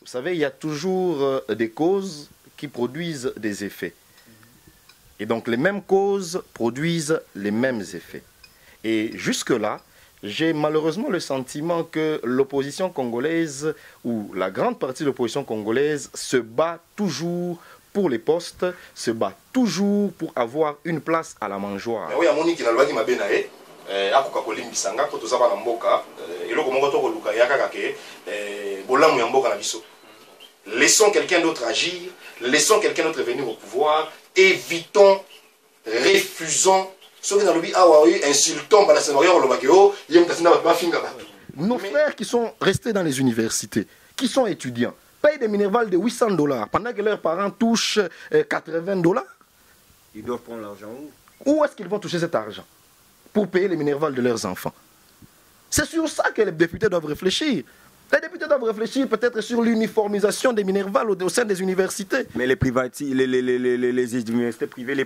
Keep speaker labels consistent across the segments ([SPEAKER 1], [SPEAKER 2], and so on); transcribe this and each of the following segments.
[SPEAKER 1] Vous savez, il y a toujours des causes qui produisent des effets. Et donc les mêmes causes produisent les mêmes effets. Et jusque-là, j'ai malheureusement le sentiment que l'opposition congolaise, ou la grande partie de l'opposition congolaise, se bat toujours pour les postes, se bat toujours pour avoir une place à la mangeoire. Oui, Monique, la loi qui m'a bien aidé. Akoka kolimbisanga ko tozaba na mboka eloko moko to koluka yaka ke bolamu ya mboka na biso. Laissons quelqu'un d'autre agir, laissons quelqu'un d'autre venir au pouvoir, évitons, refusons ceux qui n'ont pas insultons nos frères qui sont restés dans les universités, qui sont étudiants, payent des minervales de $800 pendant que leurs parents touchent $80.
[SPEAKER 2] Ils doivent prendre l'argent où?
[SPEAKER 1] Où est-ce qu'ils vont toucher cet argent pour payer les minervales de leurs enfants? C'est sur ça que les députés doivent réfléchir. Les députés doivent réfléchir peut-être sur l'uniformisation des minervales au sein des universités.
[SPEAKER 2] Mais les universités privées, les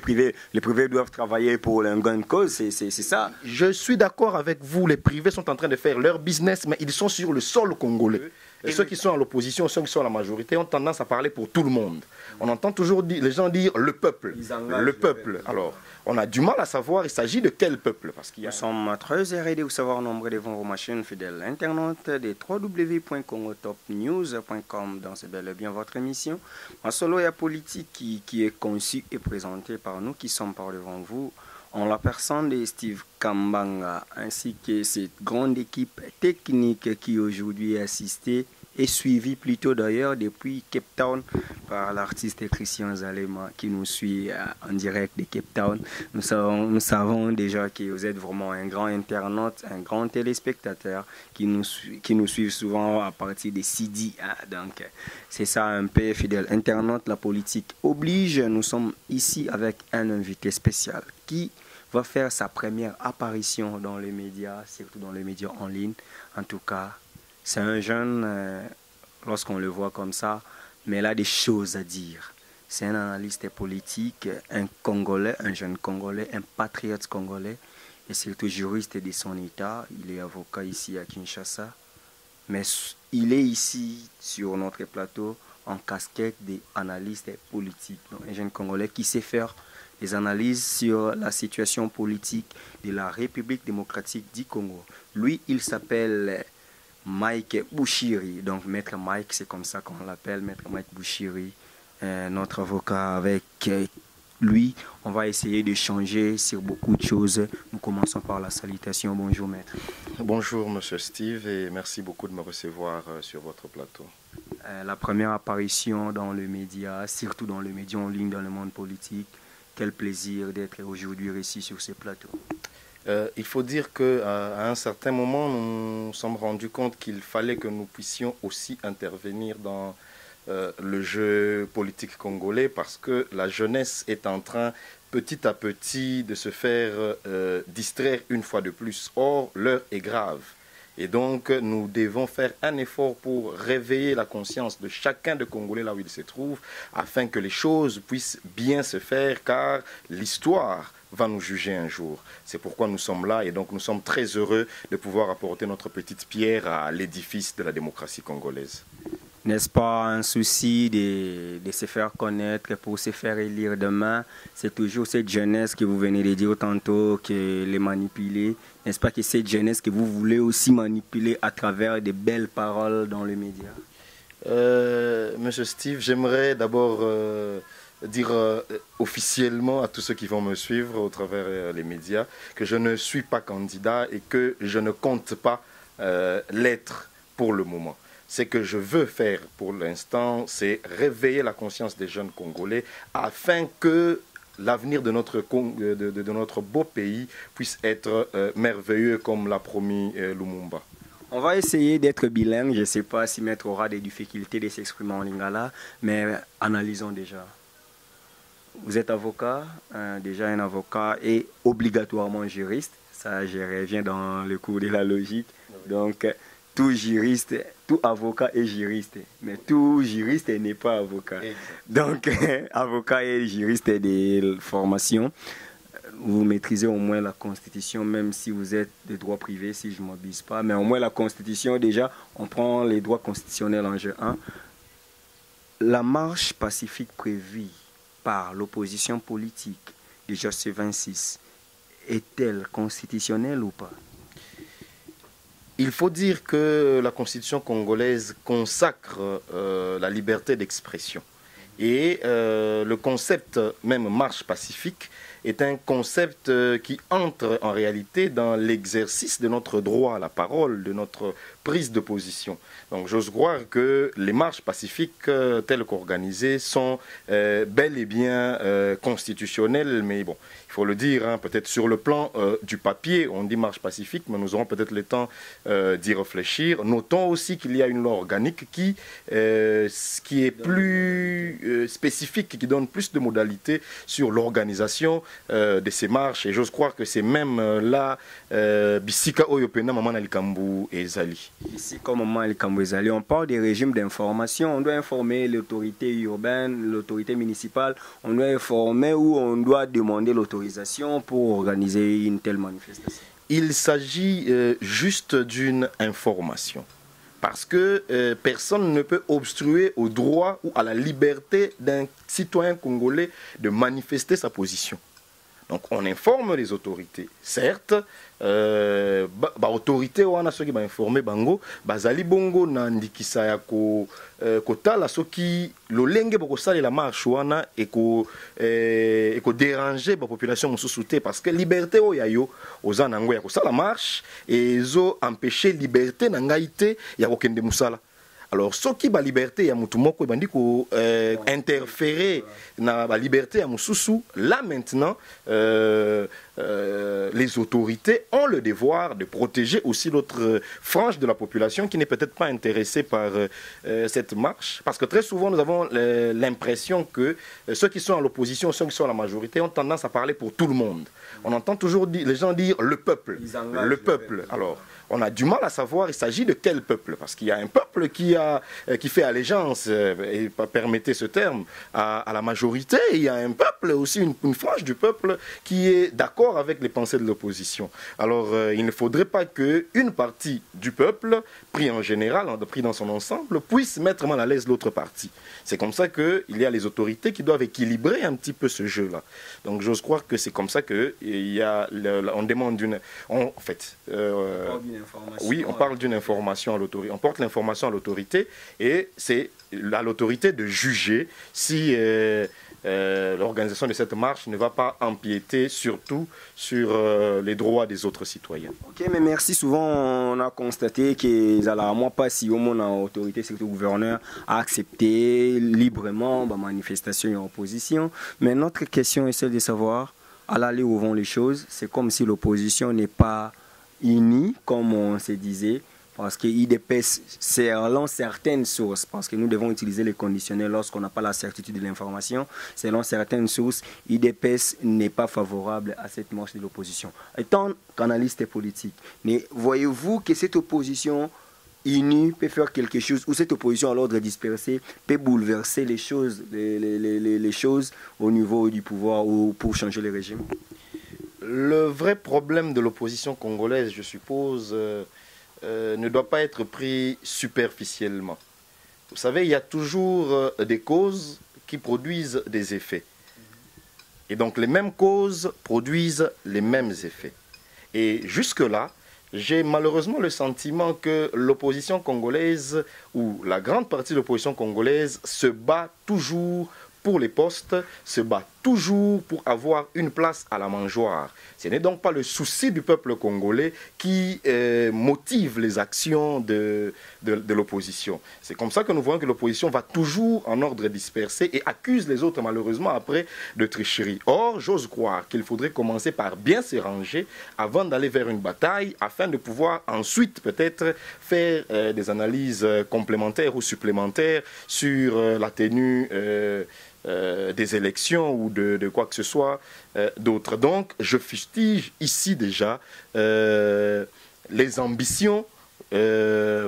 [SPEAKER 2] privés doivent travailler pour un gain de cause, c'est ça.
[SPEAKER 1] Je suis d'accord avec vous, les privés sont en train de faire leur business, mais ils sont sur le sol congolais. Et ceux qui sont à l'opposition, ceux qui sont à la majorité, ont tendance à parler pour tout le monde. On entend toujours les gens dire le peuple. Le peuple. Alors, on a du mal à savoir il s'agit de quel peuple. Parce qu'il y a...
[SPEAKER 2] Nous sommes très heureux de vous savoir nombreux devant vos machines fidèles internautes des www.congotopnews.com. Dans ce bel et bien votre émission. En solo et politique qui est conçue et présentée par nous qui sommes par devant vous. En la personne de Steve Kambanga ainsi que cette grande équipe technique qui aujourd'hui est assistée et suivie plutôt d'ailleurs depuis Cape Town par l'artiste Christian Zalema qui nous suit en direct de Cape Town. Nous savons déjà que vous êtes vraiment un grand internaute, un grand téléspectateur qui nous suivent souvent à partir des CD. Donc c'est ça un peu fidèle internaute, la politique oblige. Nous sommes ici avec un invité spécial qui va faire sa première apparition dans les médias, surtout dans les médias en ligne. En tout cas, c'est un jeune, lorsqu'on le voit comme ça, mais il a des choses à dire. C'est un analyste politique, un Congolais, un jeune Congolais, un patriote congolais, et surtout juriste de son État. Il est avocat ici à Kinshasa, mais il est ici sur notre plateau en casquette d'analyste politique. Donc, un jeune Congolais qui sait faire des analyses sur la situation politique de la République démocratique du Congo. Lui, il s'appelle Mike Bouchiri. Donc, Maître Mike, c'est comme ça qu'on l'appelle, Maître Mike Bouchiri, notre avocat. Avec lui, on va essayer d'échanger sur beaucoup de choses. Nous commençons par la salutation. Bonjour, Maître.
[SPEAKER 1] Bonjour, Monsieur Steve, et merci beaucoup de me recevoir sur votre plateau.
[SPEAKER 2] La première apparition dans le média, surtout dans le média en ligne, dans le monde politique. Quel plaisir d'être aujourd'hui ici sur ces plateaux.
[SPEAKER 1] Il faut dire qu'à un certain moment, nous nous sommes rendus compte qu'il fallait que nous puissions aussi intervenir dans le jeu politique congolais parce que la jeunesse est en train petit à petit de se faire distraire une fois de plus. Or, l'heure est grave. Et donc, nous devons faire un effort pour réveiller la conscience de chacun de Congolais là où il se trouve, afin que les choses puissent bien se faire, car l'histoire va nous juger un jour. C'est pourquoi nous sommes là et donc nous sommes très heureux de pouvoir apporter notre petite pierre à l'édifice de la démocratie congolaise.
[SPEAKER 2] N'est-ce pas un souci de se faire connaître pour se faire élire demain? C'est toujours cette jeunesse que vous venez de dire tantôt, que les manipuler. N'est-ce pas que cette jeunesse que vous voulez aussi manipuler à travers de belles paroles dans les médias?
[SPEAKER 1] Monsieur Steve, j'aimerais d'abord dire officiellement à tous ceux qui vont me suivre au travers les médias que je ne suis pas candidat et que je ne compte pas l'être pour le moment. Ce que je veux faire pour l'instant, c'est réveiller la conscience des jeunes Congolais afin que l'avenir de notre beau pays puisse être merveilleux comme l'a promis Lumumba.
[SPEAKER 2] On va essayer d'être bilingue. Je ne sais pas si Maître aura des difficultés de s'exprimer en lingala, mais analysons déjà. Vous êtes avocat, déjà un avocat et obligatoirement juriste. Ça, je reviens dans le cours de la logique. Donc, tout juriste, tout avocat est juriste, mais tout juriste n'est pas avocat. Donc, avocat et juriste de formation, vous maîtrisez au moins la Constitution, même si vous êtes de droit privé, si je ne m'abuse pas. Mais au moins la Constitution, déjà, on prend les droits constitutionnels en jeu 1. La marche pacifique prévue par l'opposition politique de juin 26 est-elle constitutionnelle ou pas?
[SPEAKER 1] Il faut dire que la Constitution congolaise consacre la liberté d'expression. Et le concept même marche pacifique est un concept qui entre en réalité dans l'exercice de notre droit à la parole, de notre prise de position. Donc j'ose croire que les marches pacifiques telles qu'organisées sont bel et bien constitutionnelles, mais bon, il faut le dire, hein, peut-être sur le plan du papier, on dit marche pacifique, mais nous aurons peut-être le temps d'y réfléchir. Notons aussi qu'il y a une loi organique qui est plus spécifique, qui donne plus de modalités sur l'organisation de ces marches. Et j'ose croire que c'est même là, Bissika Oyopena, Maman Alikambu et Zali.
[SPEAKER 2] Ici, comme Maman Alikambu et Zali, on parle des régimes d'information. On doit informer l'autorité urbaine, l'autorité municipale. On doit informer ou on doit demander l'autorisation pour organiser une telle manifestation.
[SPEAKER 1] Il s'agit juste d'une information. Parce que personne ne peut obstruer au droit ou à la liberté d'un citoyen congolais de manifester sa position. Donc on informe les autorités. Certes, autorité wana soki ba informer bango bazali bongo na ndikisa ya ko kotala soki lolenge boko sala la marche wana et ko déranger ba population mosusu te parce que liberté o yayo oza nango ya ko sala marche et zo empêcher liberté na ngai te ya ko kende musala. Alors, ce qui est la liberté, il y a interférer dans la liberté à Moussoussou. Là maintenant, les autorités ont le devoir de protéger aussi l'autre frange de la population qui n'est peut-être pas intéressée par cette marche. Parce que très souvent, nous avons l'impression que ceux qui sont à l'opposition, ceux qui sont à la majorité, ont tendance à parler pour tout le monde. On entend toujours les gens dire le peuple. Le peuple. Alors, on a du mal à savoir il s'agit de quel peuple, parce qu'il y a un peuple qui fait allégeance, et permettez ce terme, à la majorité, et il y a un peuple aussi, une frange du peuple qui est d'accord avec les pensées de l'opposition. Alors il ne faudrait pas qu'une partie du peuple, pris en général, pris dans son ensemble, puisse mettre mal à l'aise l'autre partie. C'est comme ça qu'il y a les autorités qui doivent équilibrer un petit peu ce jeu-là. Donc j'ose croire que c'est comme ça qu'on demande une... En fait... oui, on parle d'une information à l'autorité. On porte l'information à l'autorité et c'est à l'autorité de juger si l'organisation de cette marche ne va pas empiéter surtout sur les droits des autres citoyens.
[SPEAKER 2] Ok, mais merci. Souvent, on a constaté que moi pas si au moins l'autorité, c'est le gouverneur a accepté librement la manifestation et opposition. Mais notre question est celle de savoir, à l'aller où vont les choses, c'est comme si l'opposition n'est pas unis, comme on se disait, parce qu'IDPS selon certaines sources, parce que nous devons utiliser les conditionnels lorsqu'on n'a pas la certitude de l'information, selon certaines sources, IDPS n'est pas favorable à cette marche de l'opposition. Étant qu'analyste politique, mais voyez-vous que cette opposition unie peut faire quelque chose, ou cette opposition à l'ordre dispersé peut bouleverser les choses, les choses au niveau du pouvoir ou pour changer le régime?
[SPEAKER 1] Le vrai problème de l'opposition congolaise, je suppose, ne doit pas être pris superficiellement. Vous savez, il y a toujours des causes qui produisent des effets. Et donc les mêmes causes produisent les mêmes effets. Et jusque-là, j'ai malheureusement le sentiment que l'opposition congolaise, ou la grande partie de l'opposition congolaise, se bat toujours pour les postes, se bat toujours pour avoir une place à la mangeoire. Ce n'est donc pas le souci du peuple congolais qui motive les actions de l'opposition. C'est comme ça que nous voyons que l'opposition va toujours en ordre dispersé et accuse les autres malheureusement après de tricherie. Or, j'ose croire qu'il faudrait commencer par bien se ranger avant d'aller vers une bataille afin de pouvoir ensuite peut-être faire des analyses complémentaires ou supplémentaires sur la tenue des élections ou de quoi que ce soit d'autre. Donc, je fustige ici déjà les ambitions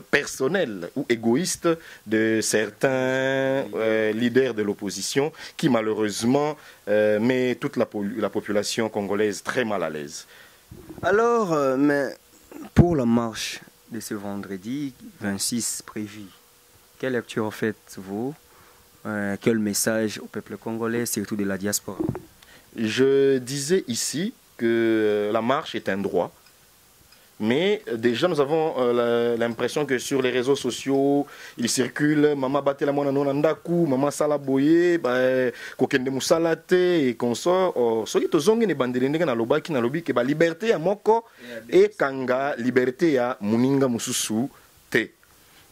[SPEAKER 1] personnelles ou égoïstes de certains leaders de l'opposition qui malheureusement met toute la population congolaise très mal à l'aise.
[SPEAKER 2] Alors, mais pour la marche de ce vendredi 26 prévu, quelle lecture faites-vous quel message au peuple congolais, surtout de la diaspora?
[SPEAKER 1] Je disais ici que la marche est un droit. Mais déjà, nous avons l'impression que sur les réseaux sociaux, il circule Maman batte la mona nonandaku, Maman salaboye, kokende musalate et consort. Oh, soki tozongi ne bandelendenge na lobaki na lobi ke ba liberté ya moko et kanga liberté ya muninga mususu te.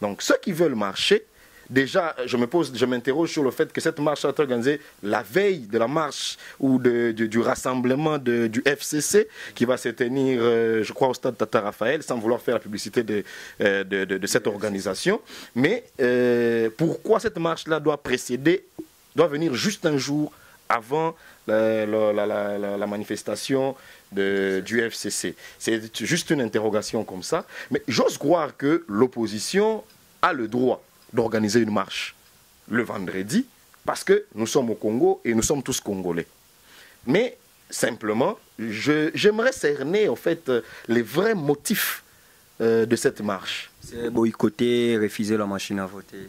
[SPEAKER 1] Donc ceux qui veulent marcher, déjà, je m'interroge sur le fait que cette marche a été organisée la veille de la marche ou du rassemblement du FCC qui va se tenir, je crois, au stade Tata Raphaël, sans vouloir faire la publicité de cette organisation. Mais pourquoi cette marche-là doit venir juste un jour avant la manifestation du FCC? C'est juste une interrogation comme ça. Mais j'ose croire que l'opposition a le droit d'organiser une marche le vendredi parce que nous sommes au Congo et nous sommes tous Congolais. Mais simplement, j'aimerais cerner en fait les vrais motifs de cette marche.
[SPEAKER 2] C'est boycotter, refuser la machine à voter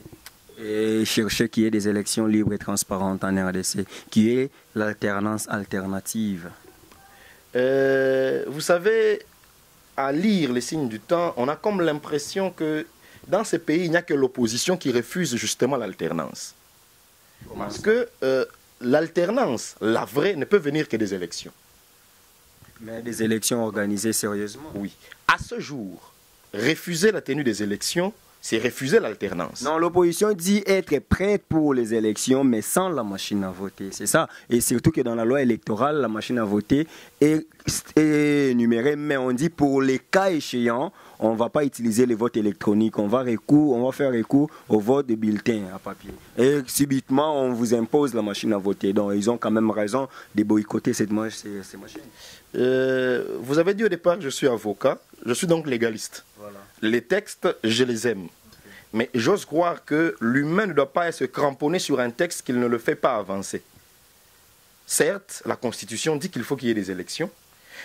[SPEAKER 2] et chercher qu'il y ait des élections libres et transparentes en RDC, qui est l'alternance alternative.
[SPEAKER 1] Vous savez, à lire les signes du temps, on a comme l'impression que dans ces pays, il n'y a que l'opposition qui refuse justement l'alternance. Parce que l'alternance, la vraie, ne peut venir que des élections.
[SPEAKER 2] Mais des élections organisées sérieusement?
[SPEAKER 1] Oui. À ce jour, refuser la tenue des élections, c'est refuser l'alternance.
[SPEAKER 2] Non, l'opposition dit être prête pour les élections, mais sans la machine à voter. C'est ça. Et surtout que dans la loi électorale, la machine à voter est énumérée, mais on dit pour les cas échéants, on ne va pas utiliser les votes électroniques. On va faire recours au vote de bulletin à papier. Et subitement, on vous impose la machine à voter. Donc, ils ont quand même raison de boycotter ces machines.
[SPEAKER 1] Vous avez dit au départ que je suis avocat. Je suis donc légaliste. Voilà. Les textes, je les aime. Mais j'ose croire que l'humain ne doit pas se cramponner sur un texte qu'il ne le fait pas avancer. Certes, la Constitution dit qu'il faut qu'il y ait des élections.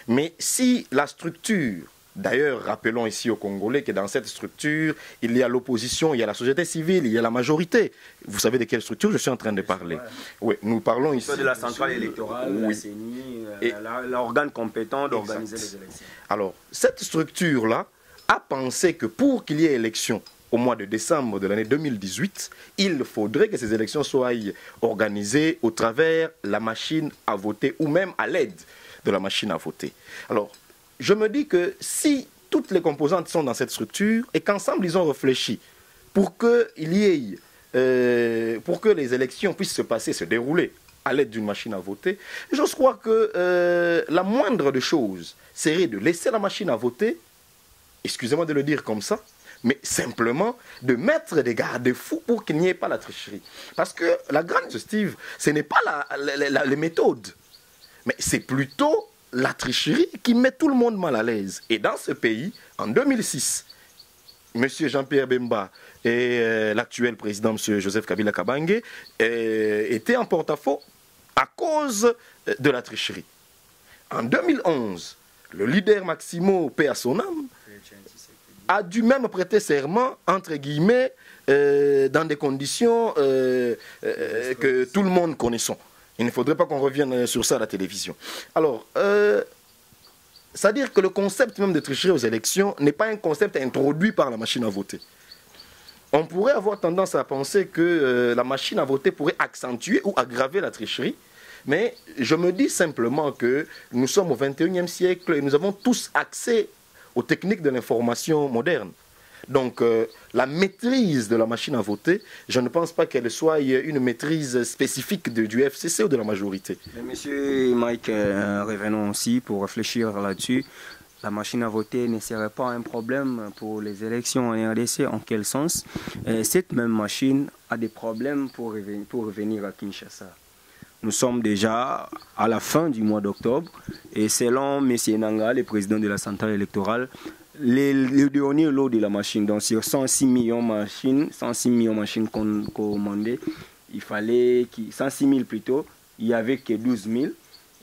[SPEAKER 1] Mais si la structure, d'ailleurs, rappelons ici aux Congolais que dans cette structure, il y a l'opposition, il y a la société civile, il y a la majorité. Vous savez de quelle structure je suis en train de parler? Oui, nous parlons ici
[SPEAKER 2] de la centrale électorale, oui. La CENI, l'organe compétent d'organiser les élections.
[SPEAKER 1] Alors, cette structure-là a pensé que pour qu'il y ait élection au mois de décembre de l'année 2018, il faudrait que ces élections soient organisées au travers de la machine à voter ou même à l'aide de la machine à voter. Alors, je me dis que si toutes les composantes sont dans cette structure et qu'ensemble ils ont réfléchi pour que les élections puissent se dérouler à l'aide d'une machine à voter, j'ose croire que la moindre des choses serait de laisser la machine à voter, excusez-moi de le dire comme ça, mais simplement de mettre des garde-fous pour qu'il n'y ait pas la tricherie. Parce que la grande Steve, ce n'est pas les méthodes, mais c'est plutôt la tricherie qui met tout le monde mal à l'aise. Et dans ce pays, en 2006, M. Jean-Pierre Bemba et l'actuel président, M. Joseph Kabila Kabange, étaient en porte-à-faux à cause de la tricherie. En 2011, le leader Maximo, paix à son âme, a dû même prêter serment, entre guillemets, dans des conditions que tout le monde connaissons. Il ne faudrait pas qu'on revienne sur ça à la télévision. Alors, c'est-à-dire que le concept même de tricherie aux élections n'est pas un concept introduit par la machine à voter. On pourrait avoir tendance à penser que la machine à voter pourrait accentuer ou aggraver la tricherie, mais je me dis simplement que nous sommes au XXIe siècle et nous avons tous accès aux techniques de l'information moderne. Donc, la maîtrise de la machine à voter, je ne pense pas qu'elle soit une maîtrise spécifique du FCC ou de la majorité.
[SPEAKER 2] Mais monsieur Mike, revenons aussi pour réfléchir là-dessus. La machine à voter ne serait pas un problème pour les élections en RDC. En quel sens? Cette même machine a des problèmes pour revenir à Kinshasa. Nous sommes déjà à la fin du mois d'octobre et selon M. Nanga, le président de la centrale électorale, le dernier lot de la machine, donc sur 106 millions de machines commandées, il fallait 106 000 plutôt, il n'y avait que 12 000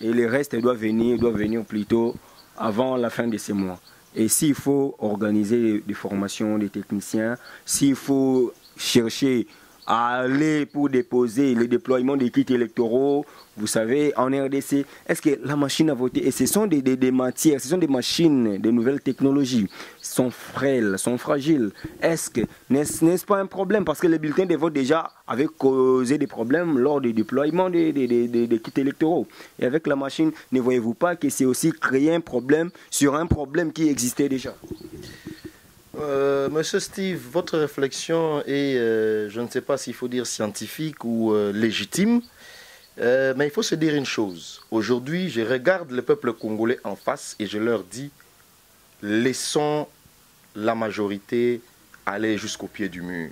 [SPEAKER 2] et le reste doit venir plutôt avant la fin de ce mois. Et s'il faut organiser des formations des techniciens, s'il faut chercher à aller pour déposer le déploiement des kits électoraux, vous savez, en RDC, est-ce que la machine à voter, et ce sont des matières, ce sont des machines, des nouvelles technologies, sont frêles, sont fragiles. N'est-ce pas un problème? Parce que les bulletins de vote déjà avaient causé des problèmes lors du déploiement des kits électoraux. Et avec la machine, ne voyez-vous pas que c'est aussi créer un problème sur un problème qui existait déjà?
[SPEAKER 1] Monsieur Steve, votre réflexion est, je ne sais pas s'il faut dire scientifique ou légitime, mais il faut se dire une chose. Aujourd'hui, je regarde le peuple congolais en face et je leur dis, laissons la majorité aller jusqu'au pied du mur.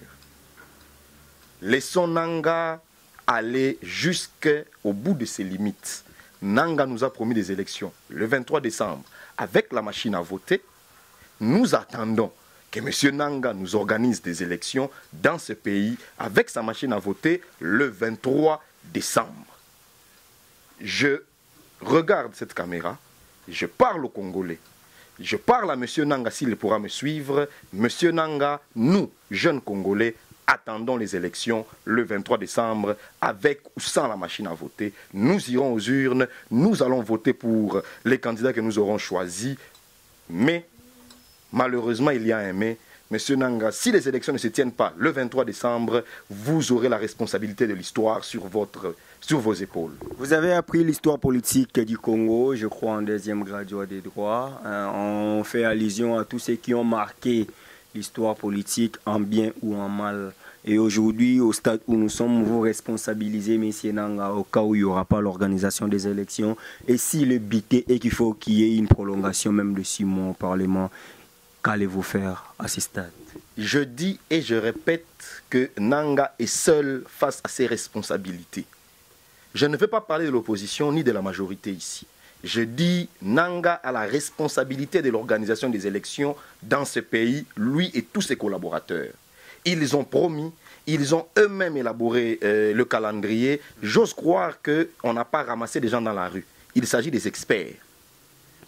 [SPEAKER 1] Laissons Nanga aller jusqu'au bout de ses limites. Nanga nous a promis des élections le 23 décembre avec la machine à voter. Nous attendons que M. Nanga nous organise des élections dans ce pays avec sa machine à voter le 23 décembre. Je regarde cette caméra, je parle aux Congolais, je parle à M. Nanga s'il pourra me suivre. M. Nanga, nous, jeunes Congolais, attendons les élections le 23 décembre avec ou sans la machine à voter. Nous irons aux urnes, nous allons voter pour les candidats que nous aurons choisis, mais malheureusement, il y a un mais. Monsieur Nanga, si les élections ne se tiennent pas le 23 décembre, vous aurez la responsabilité de l'histoire sur vos épaules.
[SPEAKER 2] Vous avez appris l'histoire politique du Congo, je crois, en deuxième graduat des droits. On fait allusion à tous ceux qui ont marqué l'histoire politique en bien ou en mal. Et aujourd'hui, au stade où nous sommes, vous responsabilisez M. Nanga au cas où il n'y aura pas l'organisation des élections. Et si le but est qu'il faut qu'il y ait une prolongation même de 6 mois au Parlement, qu'allez-vous faire à ce stade?
[SPEAKER 1] Je dis et je répète que Nanga est seul face à ses responsabilités. Je ne veux pas parler de l'opposition ni de la majorité ici. Je dis Nanga a la responsabilité de l'organisation des élections dans ce pays, lui et tous ses collaborateurs. Ils ont promis, ils ont eux-mêmes élaboré le calendrier. J'ose croire qu'on n'a pas ramassé des gens dans la rue. Il s'agit des experts.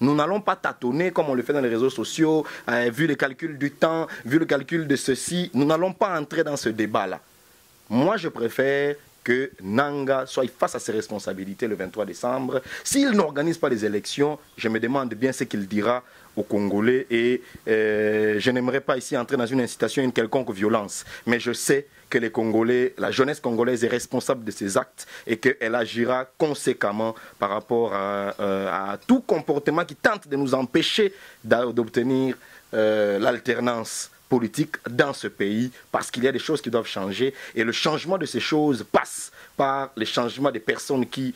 [SPEAKER 1] Nous n'allons pas tâtonner comme on le fait dans les réseaux sociaux, vu le calcul du temps, vu le calcul de ceci. Nous n'allons pas entrer dans ce débat-là. Moi, je préfère que Nanga soit face à ses responsabilités le 23 décembre. S'il n'organise pas les élections, je me demande bien ce qu'il dira aux Congolais. Et je n'aimerais pas ici entrer dans une incitation, une quelconque violence. Mais je sais que les Congolais, la jeunesse congolaise est responsable de ces actes et qu'elle agira conséquemment par rapport à tout comportement qui tente de nous empêcher d'obtenir l'alternance politique dans ce pays, parce qu'il y a des choses qui doivent changer et le changement de ces choses passe par le changement des personnes qui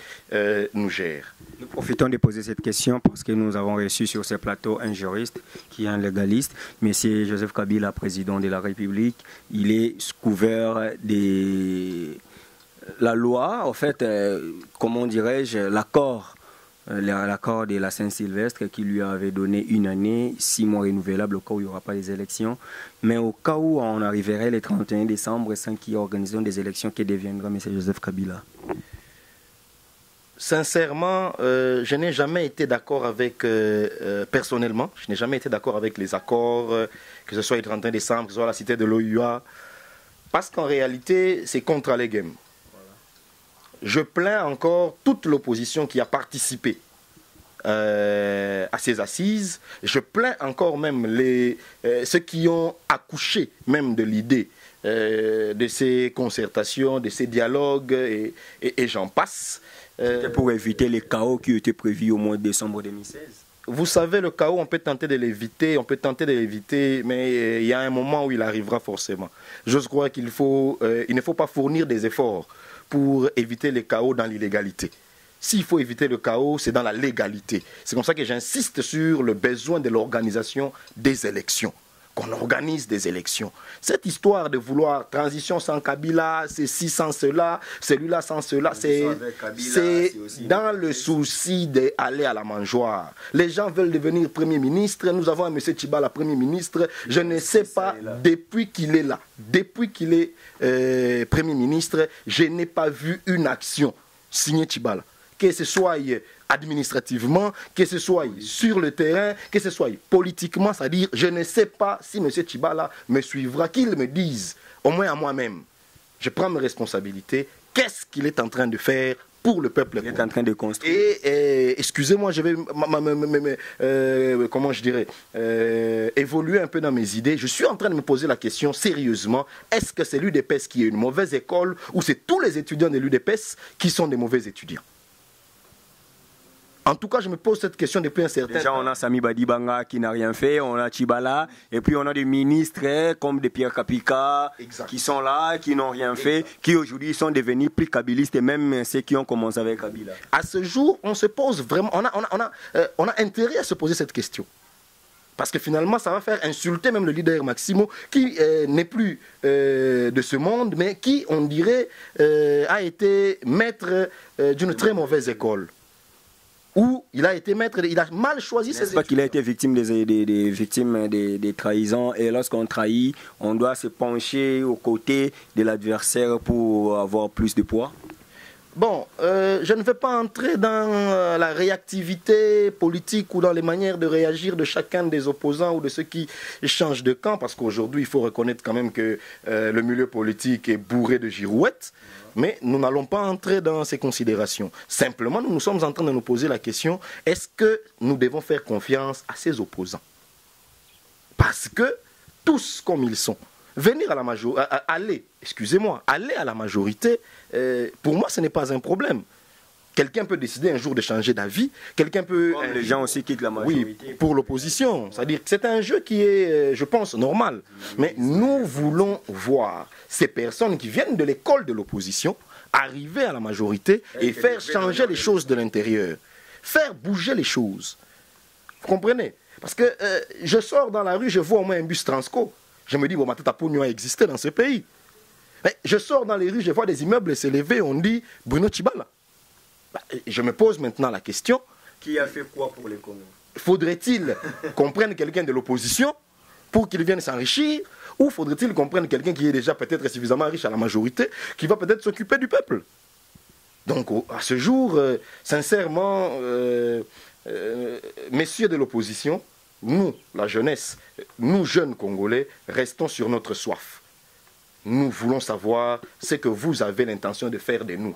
[SPEAKER 1] nous gèrent.
[SPEAKER 2] Nous profitons de poser cette question parce que nous avons reçu sur ce plateau un juriste qui est un légaliste, M. Joseph Kabila, président de la République. Il est couvert de la loi, en fait, comment dirais-je, l'accord de la Saint-Sylvestre qui lui avait donné 1 année, 6 mois renouvelables au cas où il n'y aura pas les élections. Mais au cas où on arriverait le 31 décembre sans qu'il y ait organisation des élections, que deviendra M. Joseph Kabila?
[SPEAKER 1] Sincèrement, je n'ai jamais été d'accord avec, personnellement, je n'ai jamais été d'accord avec les accords, que ce soit le 31 décembre, que ce soit la cité de l'OUA, parce qu'en réalité, c'est contre les games. Je plains encore toute l'opposition qui a participé à ces assises. Je plains encore même ceux qui ont accouché même de l'idée de ces concertations, de ces dialogues et j'en passe.
[SPEAKER 2] C'était pour éviter les chaos qui étaient prévus au mois de décembre 2016.
[SPEAKER 1] Vous savez, le chaos, on peut tenter de l'éviter, mais il y a un moment où il arrivera forcément. Je crois qu'il ne faut pas fournir des efforts pour éviter les chaos dans l'illégalité. S'il faut éviter le chaos, c'est dans la légalité. C'est comme ça que j'insiste sur le besoin de l'organisation des élections. Qu'on organise des élections. Cette histoire de vouloir transition sans Kabila, ceci sans cela, celui-là sans cela, c'est dans le souci d'aller à la mangeoire. Les gens veulent devenir Premier ministre. Nous avons un M. Tshibala Premier ministre. Je ne sais pas, depuis qu'il est là, depuis qu'il est Premier ministre, je n'ai pas vu une action signée Tshibala. Que ce soit administrativement, que ce soit sur le terrain, que ce soit politiquement, c'est-à-dire, je ne sais pas si M. Tshibala me suivra, qu'il me dise, au moins à moi-même, je prends mes responsabilités. Qu'est-ce qu'il est en train de faire pour le peuple?
[SPEAKER 2] Il est en train de construire.
[SPEAKER 1] Et excusez-moi, je vais, comment je dirais, évoluer un peu dans mes idées. Je suis en train de me poser la question sérieusement. Est-ce que c'est l'UDPS qui est une mauvaise école ou c'est tous les étudiants de l'UDPS qui sont des mauvais étudiants? En tout cas, je me pose cette question depuis un certain temps.
[SPEAKER 2] Déjà, on a Sami Badibanga qui n'a rien fait, on a Chibala, et puis on a des ministres comme des Pierre Kapika qui sont là, qui n'ont rien fait, qui aujourd'hui sont devenus plus kabylistes, et même ceux qui ont commencé avec Kabila.
[SPEAKER 1] À ce jour, on se pose vraiment, on a intérêt à se poser cette question. Parce que finalement, ça va faire insulter même le leader Maximo, qui n'est plus de ce monde, mais qui, on dirait, a été maître d'une très mauvaise école. Où il a été maître, il a mal choisi ses études.
[SPEAKER 2] C'est pas qu'il a été victime des trahisons, et lorsqu'on trahit, on doit se pencher aux côtés de l'adversaire pour avoir plus de poids.
[SPEAKER 1] Bon, je ne vais pas entrer dans la réactivité politique ou dans les manières de réagir de chacun des opposants ou de ceux qui changent de camp, parce qu'aujourd'hui, il faut reconnaître quand même que le milieu politique est bourré de girouettes. Mais nous n'allons pas entrer dans ces considérations. Simplement, nous sommes en train de nous poser la question, est-ce que nous devons faire confiance à ces opposants? Parce que, tous comme ils sont, venir à la majorité, aller à la majorité, pour moi, ce n'est pas un problème. Quelqu'un peut décider un jour de changer d'avis. Quelqu'un peut...
[SPEAKER 2] Comme les gens aussi quittent la majorité.
[SPEAKER 1] Oui, pour l'opposition. C'est-à-dire que c'est un jeu qui est, je pense, normal. Mais nous voulons voir ces personnes qui viennent de l'école de l'opposition arriver à la majorité et faire changer les choses de l'intérieur. Faire bouger les choses. Vous comprenez? Parce que je sors dans la rue, je vois au moins un bus Transco. Je me dis, bon, ma tête à Pogno a existé dans ce pays. Mais je sors dans les rues, je vois des immeubles s'élever, on dit Bruno Chibala. Je me pose maintenant la question.
[SPEAKER 2] Qui a fait quoi pour les Congos?
[SPEAKER 1] Faudrait-il qu'on prenne quelqu'un de l'opposition pour qu'il vienne s'enrichir, ou faudrait-il qu'on prenne quelqu'un qui est déjà peut-être suffisamment riche à la majorité, qui va peut-être s'occuper du peuple? Donc à ce jour, sincèrement, messieurs de l'opposition, nous, la jeunesse, nous jeunes Congolais, restons sur notre soif. Nous voulons savoir ce que vous avez l'intention de faire de nous.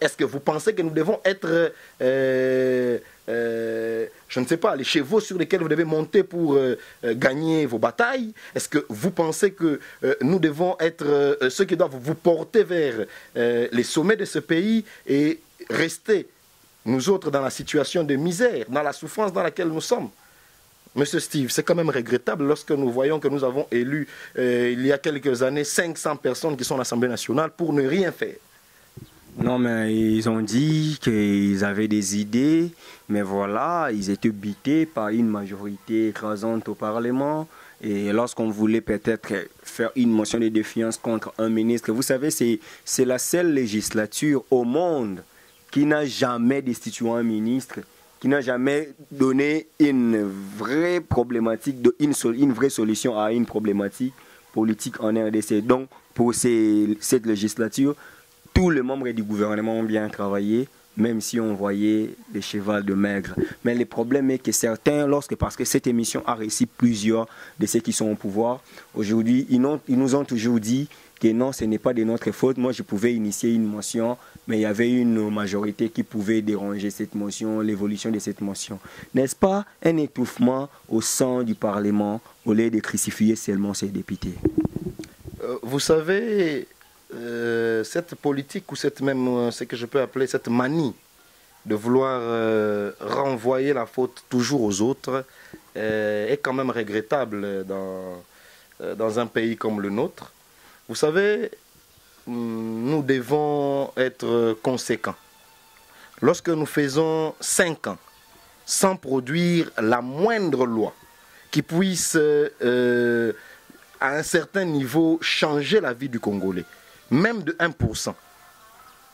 [SPEAKER 1] Est-ce que vous pensez que nous devons être, je ne sais pas, les chevaux sur lesquels vous devez monter pour gagner vos batailles? Est-ce que vous pensez que nous devons être ceux qui doivent vous porter vers les sommets de ce pays et rester, nous autres, dans la situation de misère, dans la souffrance dans laquelle nous sommes? Monsieur Steve, c'est quand même regrettable lorsque nous voyons que nous avons élu, il y a quelques années, 500 personnes qui sont à l'Assemblée nationale pour ne rien faire.
[SPEAKER 2] Non, mais ils ont dit qu'ils avaient des idées, mais voilà, ils étaient butés par une majorité écrasante au Parlement. Et lorsqu'on voulait peut-être faire une motion de défiance contre un ministre, vous savez, c'est la seule législature au monde qui n'a jamais destitué un ministre, qui n'a jamais donné une vraie problématique, une vraie solution à une problématique politique en RDC. Donc, pour cette législature, tous les membres du gouvernement ont bien travaillé, même si on voyait des chevals de maigre. Mais le problème est que certains, parce que cette émission a réussi plusieurs de ceux qui sont au pouvoir, aujourd'hui, ils nous ont toujours dit que non, ce n'est pas de notre faute. Moi, je pouvais initier une motion, mais il y avait une majorité qui pouvait déranger cette motion, l'évolution de cette motion. N'est-ce pas un étouffement au sein du Parlement au lieu de crucifier seulement ces députés?
[SPEAKER 1] Vous savez... cette politique ou cette même, ce que je peux appeler cette manie de vouloir renvoyer la faute toujours aux autres est quand même regrettable dans un pays comme le nôtre. Vous savez, nous devons être conséquents. Lorsque nous faisons 5 ans sans produire la moindre loi qui puisse à un certain niveau changer la vie du Congolais, même de 1%.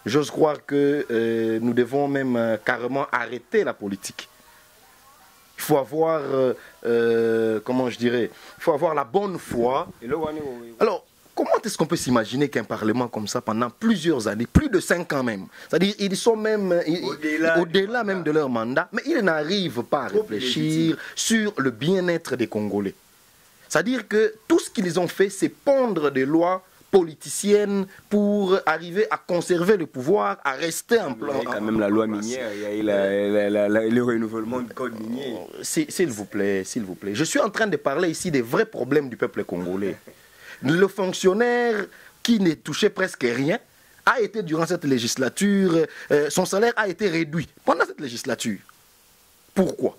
[SPEAKER 1] J'ose croire que nous devons même carrément arrêter la politique. Il faut avoir, comment je dirais, il faut avoir la bonne foi. Alors, comment est-ce qu'on peut s'imaginer qu'un parlement comme ça, pendant plusieurs années, plus de 5 ans même, c'est-à-dire ils sont même au-delà même de leur mandat, mais ils n'arrivent pas à réfléchir sur le bien-être des Congolais. C'est-à-dire que tout ce qu'ils ont fait, c'est pondre des lois politicienne pour arriver à conserver le pouvoir, à rester en plan.
[SPEAKER 2] Il y a quand même la loi minière, il y a eu le renouvellement du code minier.
[SPEAKER 1] S'il vous plaît, s'il vous plaît. Je suis en train de parler ici des vrais problèmes du peuple congolais. Le fonctionnaire qui n'est touché presque rien a été durant cette législature, son salaire a été réduit pendant cette législature. Pourquoi?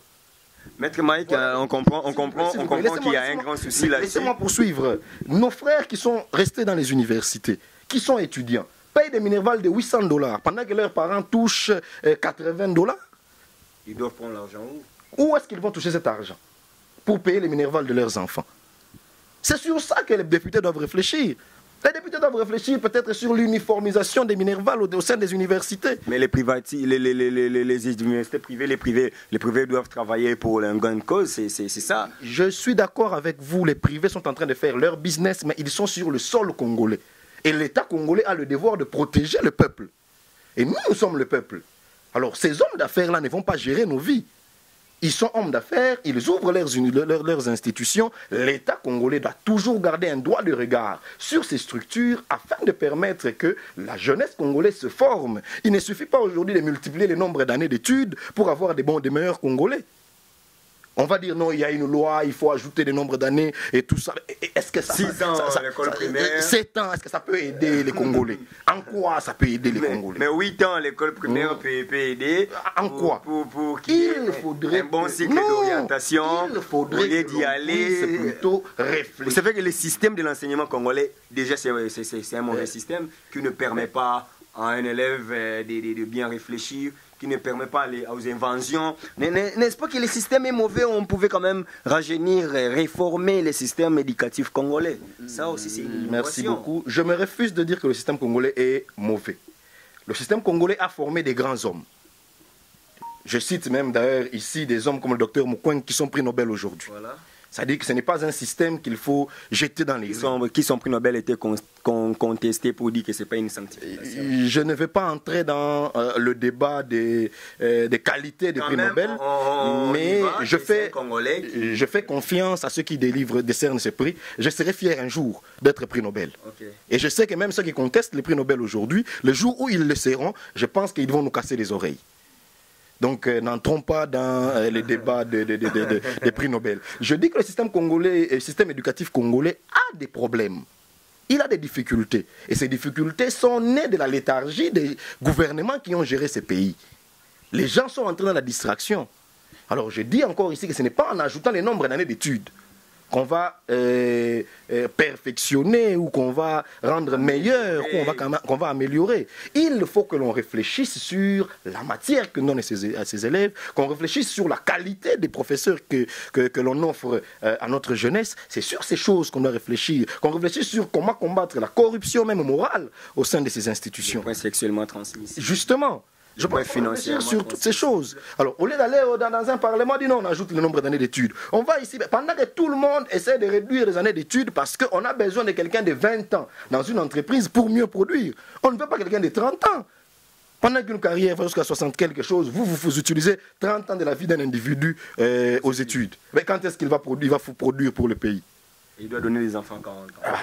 [SPEAKER 2] Maître Mike, voilà. on comprend qu'il y a un grand souci là-dessus.
[SPEAKER 1] Laissez-moi poursuivre. Nos frères qui sont restés dans les universités, qui sont étudiants, payent des minervales de $800 pendant que leurs parents touchent $80.
[SPEAKER 2] Ils doivent prendre l'argent où?
[SPEAKER 1] Où est-ce qu'ils vont toucher cet argent pour payer les minervales de leurs enfants? C'est sur ça que les députés doivent réfléchir. Les députés doivent réfléchir peut-être sur l'uniformisation des minervales au sein des universités.
[SPEAKER 2] Mais les universités privées, les privés doivent travailler pour un gain de cause, c'est ça.
[SPEAKER 1] Je suis d'accord avec vous, les privés sont en train de faire leur business, mais ils sont sur le sol congolais. Et l'État congolais a le devoir de protéger le peuple. Et nous sommes le peuple. Alors ces hommes d'affaires-là ne vont pas gérer nos vies. Ils sont hommes d'affaires, ils ouvrent leurs institutions. L'État congolais doit toujours garder un droit de regard sur ces structures afin de permettre que la jeunesse congolaise se forme. Il ne suffit pas aujourd'hui de multiplier le nombre d'années d'études pour avoir des meilleurs Congolais. On va dire non, il y a une loi, il faut ajouter des nombres d'années et tout ça. Est-ce que ça
[SPEAKER 2] 6 ans à l'école primaire.
[SPEAKER 1] 7 ans, est-ce que ça peut aider les Congolais? En quoi ça peut aider les Congolais?
[SPEAKER 2] Mais 8 ans à l'école primaire peut aider.
[SPEAKER 1] En quoi?
[SPEAKER 2] Pour qu'il y ait un bon cycle d'orientation.
[SPEAKER 1] Il faudrait au lieu d'y aller plutôt réfléchir.
[SPEAKER 2] Vous savez que le système de l'enseignement congolais, déjà c'est un mauvais système qui ne permet pas à un élève de bien réfléchir, qui ne permet pas aux inventions. N'est-ce pas que le système est mauvais? On pouvait quand même rajeunir, réformer le système éducatif congolais. Ça aussi, c'est une innovation.
[SPEAKER 1] Merci beaucoup. Je me refuse de dire que le système congolais est mauvais. Le système congolais a formé des grands hommes. Je cite même d'ailleurs ici des hommes comme le docteur Mukwege qui sont prix Nobel aujourd'hui. Voilà. C'est-à-dire que ce n'est pas un système qu'il faut jeter dans les rues.
[SPEAKER 2] Qui sont prix Nobel étaient contestés pour dire que ce n'est pas une sanctification.
[SPEAKER 1] Je ne vais pas entrer dans le débat des qualités des prix Nobel, mais je fais confiance à ceux qui décernent ce prix. Je serai fier un jour d'être prix Nobel. Okay. Et je sais que même ceux qui contestent les prix Nobel aujourd'hui, le jour où ils le seront, je pense qu'ils vont nous casser les oreilles. Donc n'entrons pas dans les débats des prix Nobel. Je dis que le système éducatif congolais a des problèmes. Il a des difficultés. Et ces difficultés sont nées de la léthargie des gouvernements qui ont géré ces pays. Les gens sont entrés dans la distraction. Alors je dis encore ici que ce n'est pas en ajoutant les nombres d'années d'études qu'on va perfectionner ou qu'on va rendre meilleur, qu'on va améliorer. Il faut que l'on réfléchisse sur la matière que l'on donne à ses élèves, qu'on réfléchisse sur la qualité des professeurs que l'on offre à notre jeunesse. C'est sur ces choses qu'on doit réfléchir, qu'on réfléchisse sur comment combattre la corruption même morale au sein de ces institutions.
[SPEAKER 2] Les points sexuellement transmissibles.
[SPEAKER 1] Justement. Je peux réfléchir sur toutes ces choses. Alors, au lieu d'aller dans un parlement, on dit non, on ajoute le nombre d'années d'études. On va ici, pendant que tout le monde essaie de réduire les années d'études parce qu'on a besoin de quelqu'un de 20 ans dans une entreprise pour mieux produire. On ne veut pas quelqu'un de 30 ans. Pendant qu'une carrière va jusqu'à 60 quelque chose, vous utilisez 30 ans de la vie d'un individu aux études. Mais quand est-ce qu'il va produire pour le pays?
[SPEAKER 2] Il doit donner des enfants 40 ans.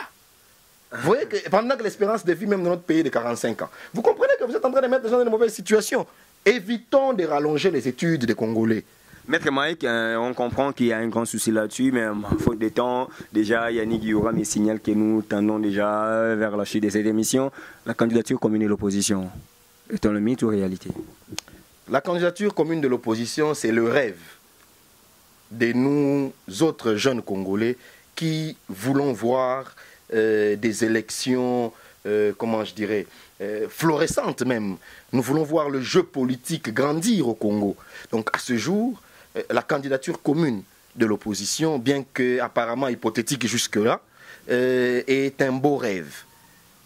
[SPEAKER 1] Vous voyez que pendant que l'espérance de vie même dans notre pays est de 45 ans, vous comprenez que vous êtes en train de mettre les gens dans une mauvaise situation. Évitons de rallonger les études des Congolais.
[SPEAKER 2] Maître Mike, on comprend qu'il y a un grand souci là-dessus, mais faute de temps, déjà Yannick Guillaume me signale que nous tendons déjà vers la chute de cette émission. La candidature commune de l'opposition, est-on le mythe ou réalité?
[SPEAKER 1] La candidature commune de l'opposition, c'est le rêve de nous autres jeunes Congolais qui voulons voir des élections, comment je dirais, florescentes même. Nous voulons voir le jeu politique grandir au Congo. Donc à ce jour, la candidature commune de l'opposition, bien qu'apparemment hypothétique jusque-là, est un beau rêve.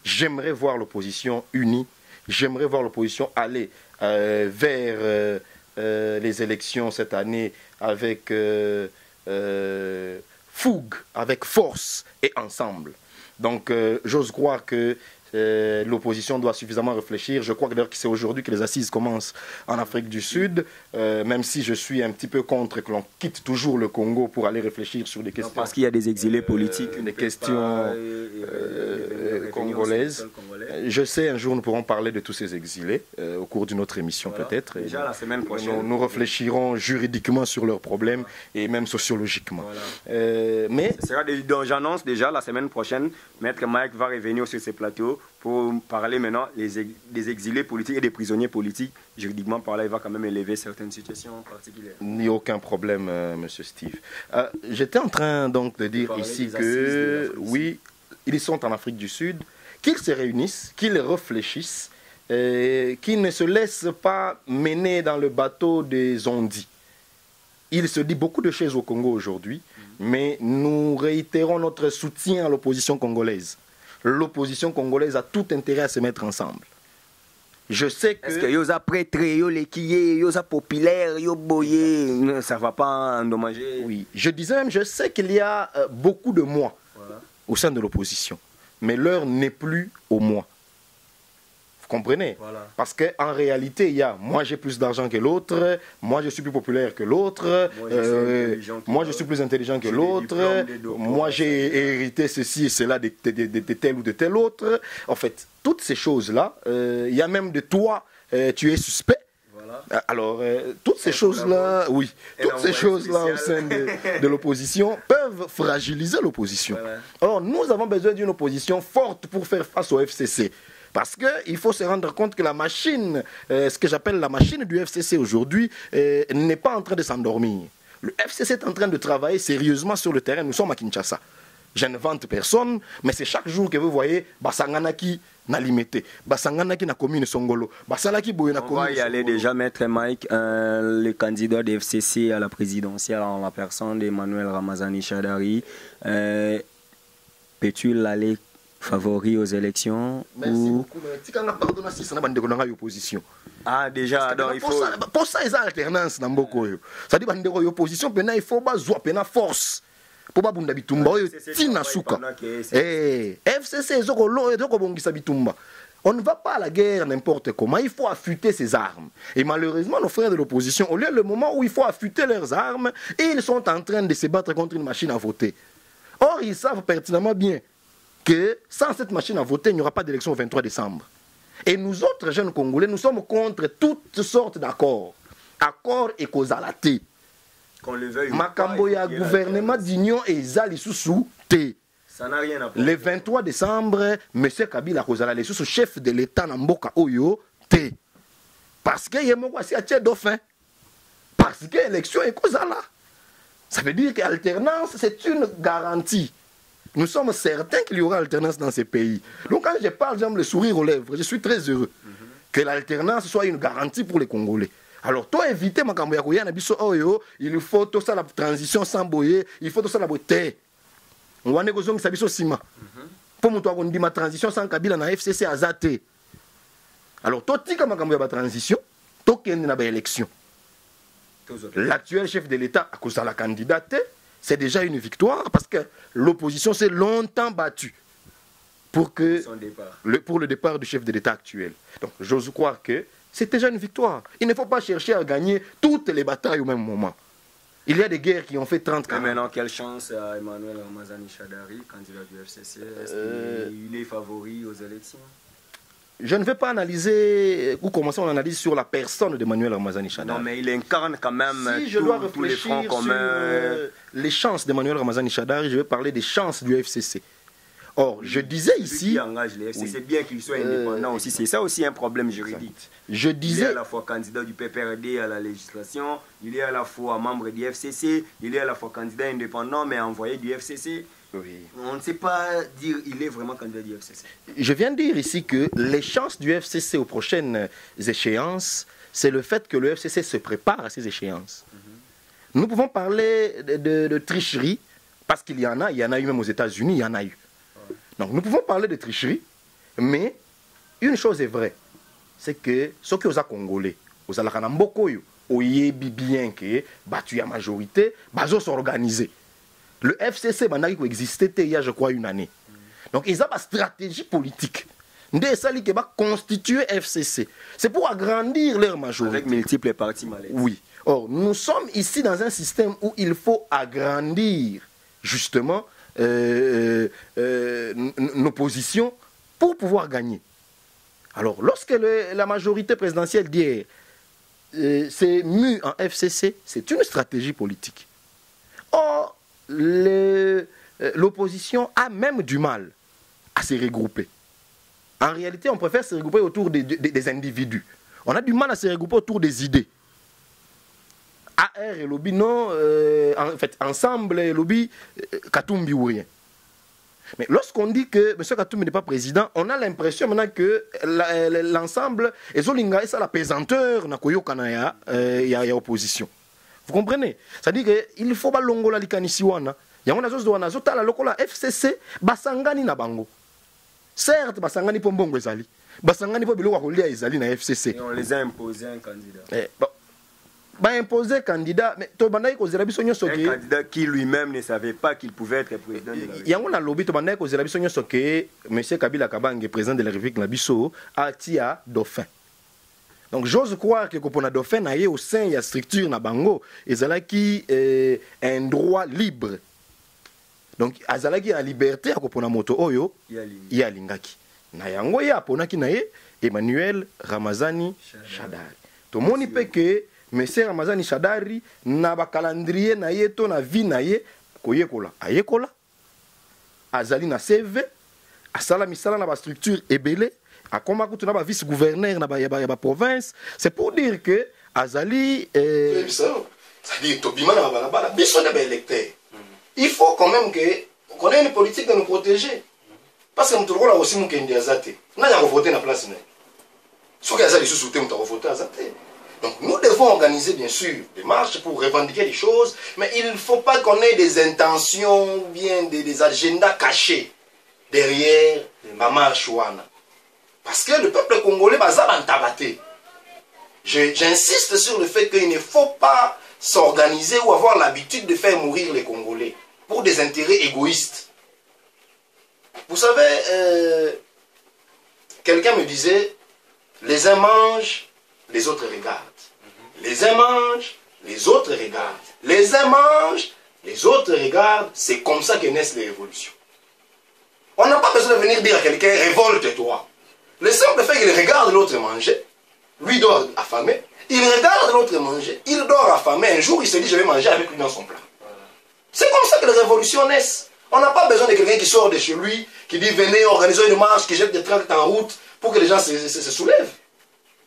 [SPEAKER 1] J'aimerais voir l'opposition unie, j'aimerais voir l'opposition aller vers les élections cette année avec fougue, avec force et ensemble. Donc j'ose croire que L'opposition doit suffisamment réfléchir. Je crois que d'ailleurs que c'est aujourd'hui que les assises commencent en Afrique du Sud, même si je suis un petit peu contre que l'on quitte toujours le Congo pour aller réfléchir sur des questions.
[SPEAKER 2] Parce qu'il y a des exilés politiques,
[SPEAKER 1] des questions congolaises. Je sais, un jour nous pourrons parler de tous ces exilés au cours d'une autre émission peut-être.
[SPEAKER 2] Déjà la semaine prochaine.
[SPEAKER 1] Nous réfléchirons juridiquement sur leurs problèmes et même sociologiquement. Mais
[SPEAKER 2] j'annonce déjà la semaine prochaine, Maître Mike va revenir sur ces plateaux pour parler maintenant des exilés politiques et des prisonniers politiques. Juridiquement par là, il va quand même élever certaines situations particulières.
[SPEAKER 1] Il n'y a aucun problème, Monsieur Steve. J'étais en train donc de dire ici que oui, ils sont en Afrique du Sud, qu'ils se réunissent, qu'ils réfléchissent, qu'ils ne se laissent pas mener dans le bateau des ondits. Il se dit beaucoup de choses au Congo aujourd'hui, mais nous réitérons notre soutien à l'opposition congolaise. L'opposition congolaise a tout intérêt à se mettre ensemble. Je sais que...
[SPEAKER 2] Est-ce que yosa prêtre, yo l'équier, yosa populaire, yo boyer, ça ne va pas endommager?
[SPEAKER 1] Oui, je disais même, je sais qu'il y a beaucoup de moi au sein de l'opposition, mais l'heure n'est plus au moi. Vous comprenez? Parce qu'en réalité, il y a moi j'ai plus d'argent que l'autre, moi je suis plus populaire que l'autre, moi je suis plus intelligent que l'autre, moi j'ai hérité ceci et cela de tel ou de tel autre. En fait, toutes ces choses-là, il y a même de toi, tu es suspect. Alors, toutes ces choses-là, oui, toutes ces choses-là au sein de l'opposition peuvent fragiliser l'opposition. Or, nous avons besoin d'une opposition forte pour faire face au FCC. Parce qu'il faut se rendre compte que la machine, ce que j'appelle la machine du FCC aujourd'hui, n'est pas en train de s'endormir. Le FCC est en train de travailler sérieusement sur le terrain. Nous sommes à Kinshasa. Je ne vante personne, mais c'est chaque jour que vous voyez Basanganaki n'a limité, Basanganaki n'a commune Songolo, Basalaki Boye n'a commune.
[SPEAKER 2] On va y aller déjà, Maître Mike, le candidat de FCC à la présidentielle en la personne d'Emmanuel Ramazani Shadari. Peux-tu l'aller favori aux élections?
[SPEAKER 1] Merci beaucoup. Ah,
[SPEAKER 2] déjà, donc il faut...
[SPEAKER 1] Pour ça, il y a alternance dans beaucoup. Ça dit que l'opposition, il faut une force. Pour pas bunda bitumba tina suka FCC on ne va pas à la guerre n'importe comment, il faut affûter ses armes. Et malheureusement, nos frères de l'opposition, au lieu le moment où il faut affûter leurs armes, ils sont en train de se battre contre une machine à voter. Or, ils savent pertinemment bien que sans cette machine à voter, il n'y aura pas d'élection au 23 décembre. Et nous autres jeunes Congolais, nous sommes contre toutes sortes d'accords. Accords et causalité. Makambo ya gouvernement d'union et Zali sous T.
[SPEAKER 2] Ça n'a rien à voir.
[SPEAKER 1] Le 23 décembre, M. Kabila Kozala, le chef de l'État Namboka Oyo T. Parce que Yemoko si a dauphin. Parce que l'élection est Kozala. Ça veut dire qu'alternance, c'est une garantie. Nous sommes certains qu'il y aura alternance dans ces pays. Donc quand je parle, j'ai le sourire aux lèvres. Je suis très heureux que l'alternance soit une garantie pour les Congolais. Alors, toi, éviter ma camboya il faut tout ça la transition sans boyer, il faut tout ça la beauté. On va négocier avec Sabiso Sima. Pour moi, on dit ma transition sans Kabila na FCC Azate. Alors, toi, tu as ma camboya transition, toi, tu as une élection. L'actuel chef de l'État, à cause de la candidate, c'est déjà une victoire parce que l'opposition s'est longtemps battue pour le départ du chef de l'État actuel. Donc, j'ose croire que c'est déjà une victoire. Il ne faut pas chercher à gagner toutes les batailles au même moment. Il y a des guerres qui ont fait 30 ans.
[SPEAKER 2] Mais maintenant, quelle chance à Emmanuel Ramazani Shadari, candidat du FCC? Est-ce qu'il est favori aux élections?
[SPEAKER 1] Je ne vais pas analyser ou commencer mon analyse sur la personne d'Emmanuel Ramazani Shadari.
[SPEAKER 2] Non, mais il incarne quand même
[SPEAKER 1] si je dois réfléchir sur les chances d'Emmanuel Ramazani Shadari, je vais parler des chances du FCC. Or, je disais ici...
[SPEAKER 2] C'est bien qu'il soit indépendant aussi. C'est ça aussi un problème juridique.
[SPEAKER 1] Je disais...
[SPEAKER 2] Il est à la fois candidat du PPRD à la législation, il est à la fois membre du FCC, il est à la fois candidat indépendant, mais envoyé du FCC.
[SPEAKER 1] Oui.
[SPEAKER 2] On ne sait pas dire il est vraiment candidat du FCC.
[SPEAKER 1] Je viens de dire ici que les chances du FCC aux prochaines échéances, c'est le fait que le FCC se prépare à ces échéances. Nous pouvons parler de tricherie, parce qu'il y en a eu même aux États-Unis, il y en a eu. Donc nous pouvons parler de tricherie, mais une chose est vraie, c'est que ceux qui sont congolais, aux Alakanambokoyo, au yebi bien que battu à majorité, bazo s'organiser. Le FCC existait il y a je crois une année. Donc ils ont une stratégie politique. nde esali ke ba constituer FCC. C'est pour agrandir leur majorité.
[SPEAKER 2] Avec multiples partis malais.
[SPEAKER 1] Oui. Or, nous sommes ici dans un système où il faut agrandir justement nos positions pour pouvoir gagner. Alors, lorsque la majorité présidentielle d'hier s'est mue en FCC, c'est une stratégie politique. Or, l'opposition a même du mal à se regrouper. En réalité, on préfère se regrouper autour des individus. On a du mal à se regrouper autour des idées. AR et lobby, non, en fait, ensemble, lobby, Katumbi ou rien. Mais lorsqu'on dit que M. Katumbi n'est pas président, on a l'impression maintenant que l'ensemble, et ça la pesanteur, il y a opposition. Vous comprenez? C'est-à-dire qu'il faut pas longola likanisiwana. Il y a une chose la lokola FCC, basangani na bango. Certes, basangani po mbongo ezali. Basangani po biloko kolia ezali na FCC.
[SPEAKER 2] Et on les a imposé un candidat.
[SPEAKER 1] Imposer candidat, mais un
[SPEAKER 2] candidat qui lui-même ne savait pas qu'il pouvait être président de la République.
[SPEAKER 1] Il y a un lobby que M. Kabila Kabange, président de la République, a tia dauphin. Donc j'ose croire que pour dauphin au sein de la structure na bango, ezalaki un droit libre. Donc azalaki en liberté à kopona moto oyo ya lingaki. Na yango ya ponaki na ye Emmanuel Ramazani Shadari. To moni pe que Monsieur Ramazani Shadari na ba calendrier na ye to na vie na ye koyekola ayekola azali na CV asala misala na ba structure ebele akoma kutu na ba vice gouverneur na ba province. C'est pour dire que azali
[SPEAKER 3] c'est-à-dire tobima na ba bala biso na ba électeur. Il faut quand même qu'on ait une politique de nous protéger. Parce que nous trouvons là aussi nous qui sommes azate. Nous avons voté dans la place. Ceux qui ont voté, nous avons voté azate. Donc nous devons organiser bien sûr des marches pour revendiquer des choses, mais il ne faut pas qu'on ait des intentions ou bien des agendas cachés derrière ma marche ouana. Parce que le peuple congolais va s'abantabater. J'insiste sur le fait qu'il ne faut pas s'organiser ou avoir l'habitude de faire mourir les Congolais pour des intérêts égoïstes. Vous savez, quelqu'un me disait, les uns mangent, les autres regardent. Les uns mangent, les autres regardent. Les uns mangent, les autres regardent. C'est comme ça que naissent les révolutions. On n'a pas besoin de venir dire à quelqu'un, révolte-toi. Le simple fait qu'il regarde l'autre manger, lui dort affamé, il regarde l'autre manger, il dort affamé, un jour il se dit, je vais manger avec lui dans son plat. C'est comme ça que les révolutions naissent. On n'a pas besoin de quelqu'un qui sort de chez lui, qui dit, venez organiser une marche, qui jette des tracts en route pour que les gens se soulèvent.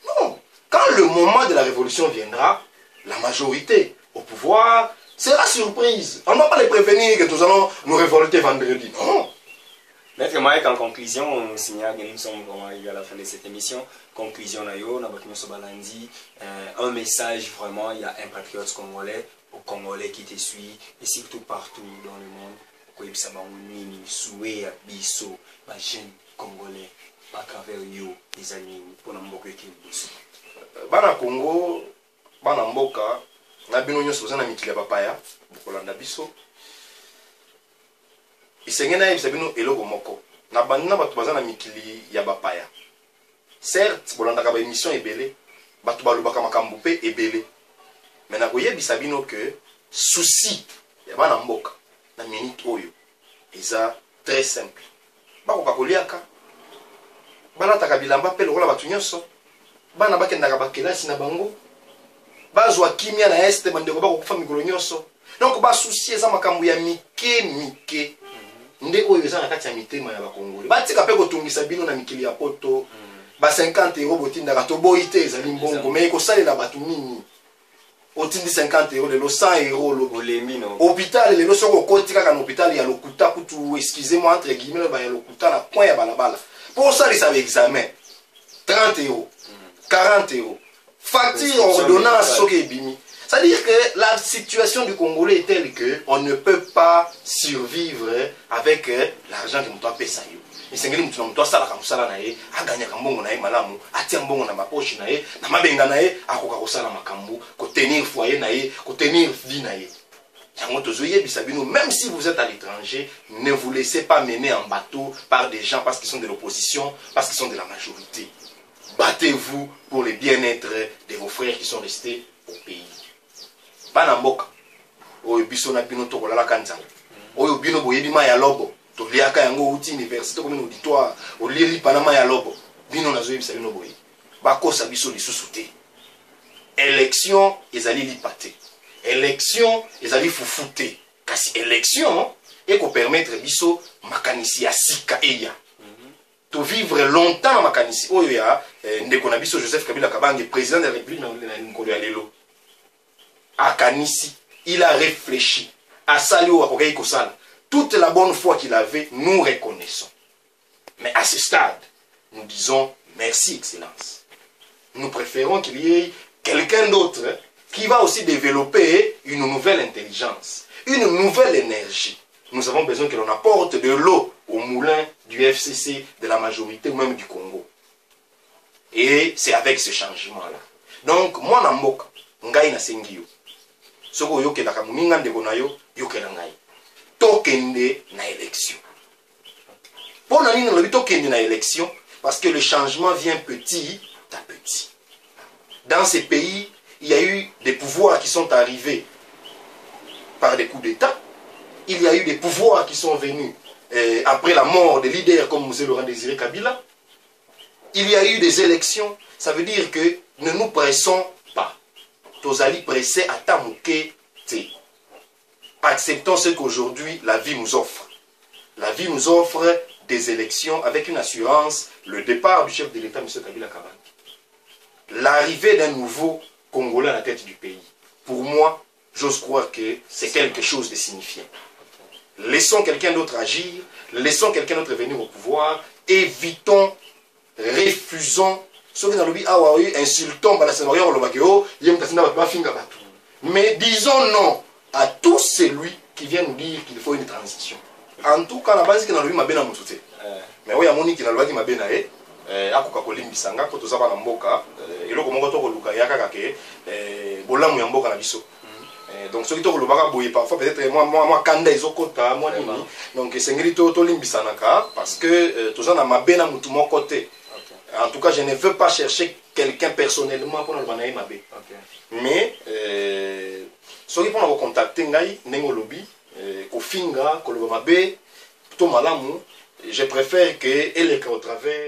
[SPEAKER 3] Non. Quand le moment de la révolution viendra, la majorité au pouvoir sera surprise. On ne va pas les prévenir que nous allons nous révolter vendredi. Non.
[SPEAKER 2] Maître Mike, en conclusion, on signale que nous sommes vraiment arrivés à la fin de cette émission. Conclusion, un message vraiment, il y a un patriote congolais, aux Congolais qui te suit, et surtout partout dans le monde. Souhait à Bisso, ma jeune Congolais, à travers yo, les amis, pour nous moquer qui
[SPEAKER 3] Bana Congo, Bana Mboka, na bino nyonso na mikili ya papaya, bokolanda biso. Isengena yebisa bino eloko moko. Na bandina bato baza na mikili ya bapaya. Certes, bolandaka ba émission ebele, bato balobaka makambo pe ebele. Mais na koyebisa bino que souci ya bana mboka na minute oyo eza très simple. Bakoka koliaka. Balataka bilamba pe lokola bato nyonso. Bana bakendaka bakelasi na bango. Bazwa kimia na este bandeko bakokufa mikolo nyonso. Donc ba souci eza makambo ya mike. Nde oyo eza na kati ya mitema ya bakongoli. Batika pe kotungisa bino na mikili ya poto. Ba 50 € botindaka to boite ezali mbongo mais ekosalela bato nini. Otindi 50 € lelo 100 €
[SPEAKER 2] Olemino.
[SPEAKER 3] Hôpital lelo soko koti kaka na hôpital ya lokuta kutu excusez-moi entre guillemets ba ya lokuta na point ya balabala. Pour ça les avec examen 30 €, 40 €. Facture ordonnance soki ebimi. C'est-à-dire que la situation du Congolais est telle qu'on ne peut pas survivre avec l'argent que nous avons payé. Et c'est ce que nous avons sala kamusala nae, a gagné kambongo nae malamu, a tiens bongo na ma poche nae, na ma benga nae, a koka kosala makambu, ko tenir foyer nae, ko tenir vie nae. Même si vous êtes à l'étranger, ne vous laissez pas mener en bateau par des gens parce qu'ils sont de l'opposition, parce qu'ils sont de la majorité. Battez-vous pour le bien-être de vos frères qui sont restés au pays. Banamboka. Oyo biso na bino to kolala kanzala. Oyo bino boyebi ma ya lobo. To liaka yango uti université comme auditoire. O lieli panama ya lobo. Bino na zoyebi sabino boye. Bakosa biso lisusu te. Élection ezali lipate. Élection ezali fufute. Kasi élection eko permettre biso makanisi ya sika eya. To vivre longtemps na makanisi oyo ya ndeko na biso Joseph Kabila Kabange président de la République na nkolo ya lelo. Akanisi, il a réfléchi à Sali ou à Kogaï Kosala. Toute la bonne foi qu'il avait, nous reconnaissons. Mais à ce stade, nous disons merci, Excellence. Nous préférons qu'il y ait quelqu'un d'autre qui va aussi développer une nouvelle intelligence, une nouvelle énergie. Nous avons besoin que l'on apporte de l'eau au moulin du FCC, de la majorité ou même du Congo. Et c'est avec ce changement-là. Donc, moi, Namboka, Ngai na Sengio. Soko yokelaka muninga ndeko na yo yokela ngai tokende na élection. Pour nani na lobi tokende na élection parce que le changement vient petit à petit. Dans ces pays, il y a eu des pouvoirs qui sont arrivés par des coups d'État. Il y a eu des pouvoirs qui sont venus après la mort des leaders comme M. Laurent Désiré Kabila. Il y a eu des élections. Ça veut dire que ne nous pressons pas. Tozali pressé à tamouke te. Acceptons ce qu'aujourd'hui la vie nous offre. La vie nous offre des élections avec une assurance, le départ du chef de l'État, M. Kabila Kabange. L'arrivée d'un nouveau Congolais à la tête du pays. Pour moi, j'ose croire que c'est quelque chose de signifiant. Laissons quelqu'un d'autre agir, laissons quelqu'un d'autre venir au pouvoir, évitons, refusons. Insultons, mais disons non à tout celui qui vient nous dire qu'il faut une transition. En tout cas, la base qui n'a pas bien monté. Mais oui, Moni qui n'a pas bien naé. Akoka kolimbisanga ko tozaba na mboka eloko moko to koluka yaka ke bolamu ya mboka na biso. Donc ce qui to kolobaka boye parfois peut-être moi kanda ezokota moi nini. Donc sengeli to limbisanaka parce que tozana mabena mutu mon côté. En tout cas, je ne veux pas chercher quelqu'un personnellement pour nous banaï mabé. Mais ceux qui vont contacter ngai nengolobi kofinga koloba mabé to malamu, je préfère que elle est au travers